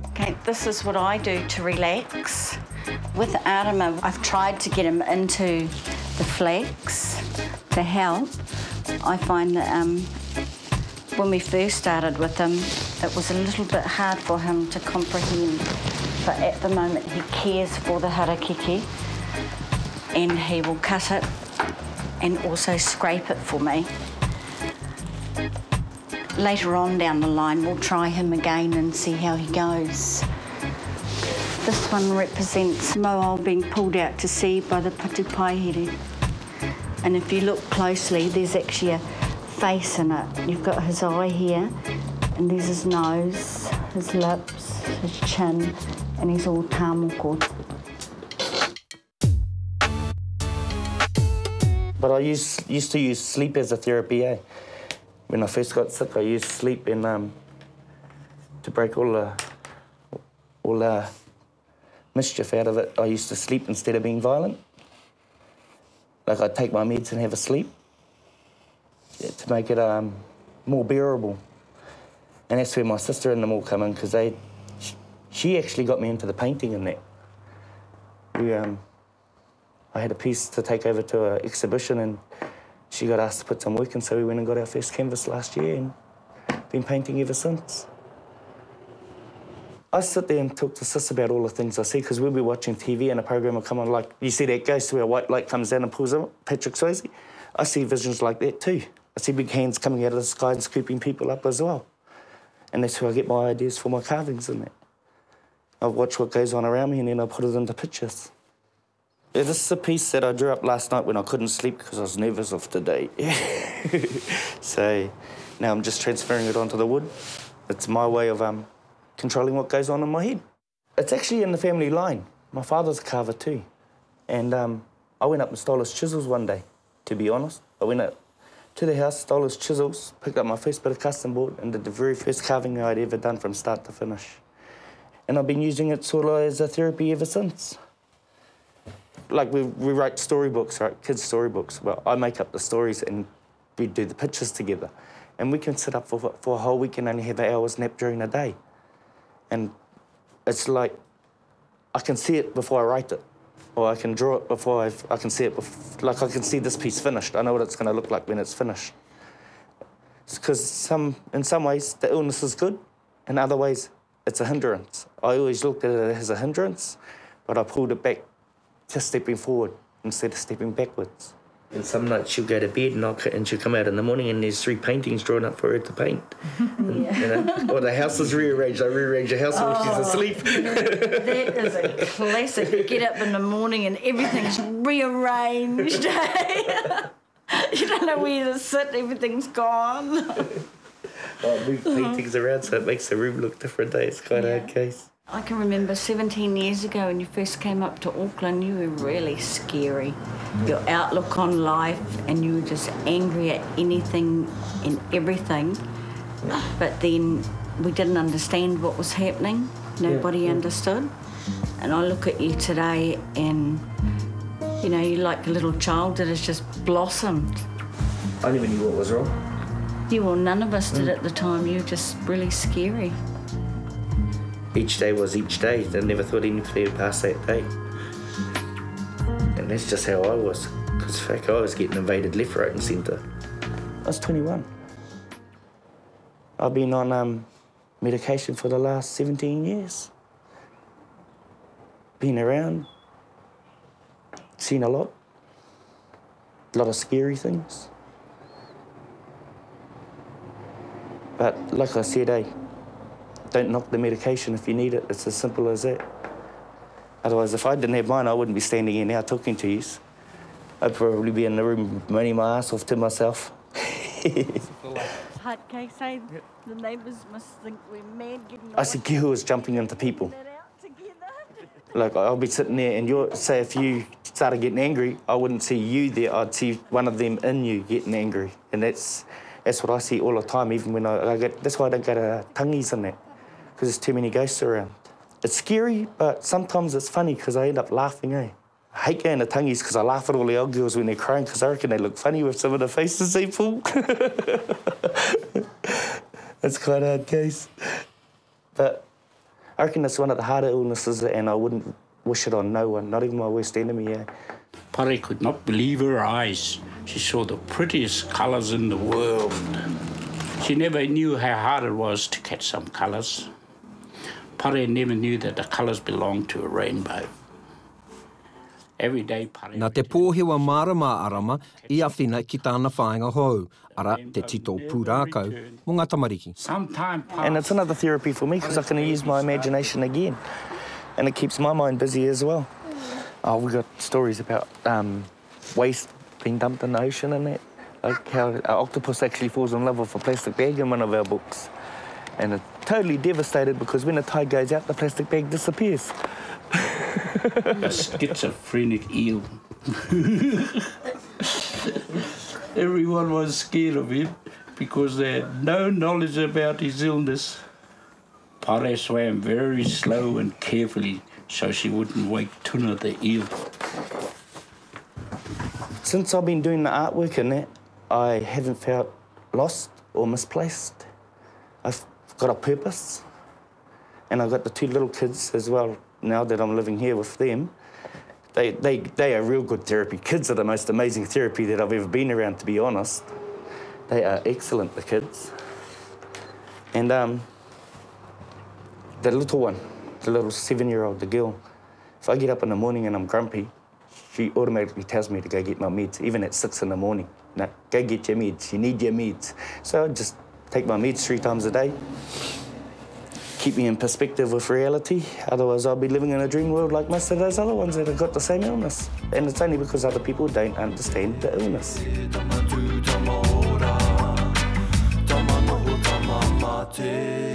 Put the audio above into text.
Okay, this is what I do to relax. With Arama, I've tried to get him into the flex to help. I find that when we first started with him, it was a little bit hard for him to comprehend. But at the moment, he cares for the harakeke, and he will cut it and also scrape it for me. Later on down the line, we'll try him again and see how he goes. This one represents Moa being pulled out to sea by the patupaehere. And if you look closely, there's actually a face in it. You've got his eye here, and there's his nose, his lips, his chin, and he's all tāmoko. But I used to use sleep as a therapy, eh? When I first got sick, I used sleep and to break all the mischief out of it. I used to sleep instead of being violent. Like I'd take my meds and have a sleep to make it more bearable. And that's where my sister and them all come in, because she actually got me into the painting and that. I had a piece to take over to an exhibition, and she got asked to put some work in, so we went and got our first canvas last year and been painting ever since. I sit there and talk to Sis about all the things I see, because we'll be watching TV and a program will come on, like, you see that ghost where a white light comes down and pulls up, Patrick Swayze? I see visions like that too. I see big hands coming out of the sky and scooping people up as well. And that's where I get my ideas for my carvings in that. I watch what goes on around me and then I put it into pictures. Yeah, this is a piece that I drew up last night when I couldn't sleep because I was nervous of today. So now I'm just transferring it onto the wood. It's my way of controlling what goes on in my head. It's actually in the family line. My father's a carver too. And I went up and stole his chisels one day, to be honest. I went up to the house, stole his chisels, picked up my first bit of custom board and did the very first carving I'd ever done from start to finish. And I've been using it sort of as a therapy ever since. Like we write storybooks, right? Kids' storybooks. Well, I make up the stories and we do the pictures together. And we can sit up for a whole week and only have an hour's nap during the day. And it's like, I can see it before I write it. Or I can draw it before I can see it, like I can see this piece finished. I know what it's going to look like when it's finished. Because in some ways, the illness is good, in other ways, it's a hindrance. I always looked at it as a hindrance, but I pulled it back, just stepping forward instead of stepping backwards. And some nights she'll go to bed and she'll come out in the morning and there's 3 paintings drawn up for her to paint. And, you know, or the house is rearranged. I rearrange the house while she's asleep. That is a classic. You get up in the morning and everything's rearranged. You don't know where to sit, everything's gone. I move paintings around so it makes the room look different. It's quite a case. I can remember 17 years ago when you first came up to Auckland, you were really scary. Your outlook on life, and you were just angry at anything and everything. But then we didn't understand what was happening. Nobody understood. And I look at you today and, you know, you're like a little child that has just blossomed. I never knew what was wrong. Well, none of us did at the time. You were just really scary. Each day was each day. I never thought anybody would pass that day. And that's just how I was. Because, in fact, I was getting invaded left, right and centre. I was 21. I've been on medication for the last 17 years. Been around, seen a lot of scary things. But like I said, don't knock the medication if you need it. It's as simple as that. Otherwise, if I didn't have mine, I wouldn't be standing here now talking to you. I'd probably be in the room moaning my ass off to myself. Hard case, eh? The neighbours must think we're mad getting I see girls jumping into people. Like, I'll be sitting there and say if you started getting angry, I wouldn't see you there, I'd see one of them in you getting angry. And that's what I see all the time, even when that's why I don't go to tangis and that, because there's too many ghosts around. It's scary, but sometimes it's funny because I end up laughing, eh? I hate going to tangis because I laugh at all the old girls when they're crying because I reckon they look funny with some of the faces they pull. It's quite a hard case. But I reckon it's one of the harder illnesses, and I wouldn't wish it on no one, not even my worst enemy, yeah. Pare could not believe her eyes. She saw the prettiest colours in the world. She never knew how hard it was to catch some colours. Pare never knew that the colours belonged to a rainbow. Every day, Pare... Nā te pōhewa marama Arama, I awhina ki tāna whāinga hou, ara te tito pūrākau, mō ngā tamariki. And it's another therapy for me because I can use my imagination again. And it keeps my mind busy as well. Oh, we've got stories about waste being dumped in the ocean and that. Like how an octopus actually falls in love with a plastic bag in one of our books. And it's totally devastated because when the tide goes out, the plastic bag disappears. A schizophrenic eel. Everyone was scared of him because they had no knowledge about his illness. Pare swam very slow and carefully so she wouldn't wake Tuna the eel. Since I've been doing the artwork in that, I haven't felt lost or misplaced. I've got a purpose, and I've got the 2 little kids as well. Now that I'm living here with them, they are real good therapy. Kids are the most amazing therapy that I've ever been around, to be honest. They are excellent, the kids. And the little one, the little 7-year-old, the girl, if I get up in the morning and I'm grumpy, she automatically tells me to go get my meds, even at 6 in the morning. No, go get your meds, you need your meds. So I just take my meds 3 times a day. Keep me in perspective with reality, otherwise I'll be living in a dream world like most of those other ones that have got the same illness. And it's only because other people don't understand the illness. Te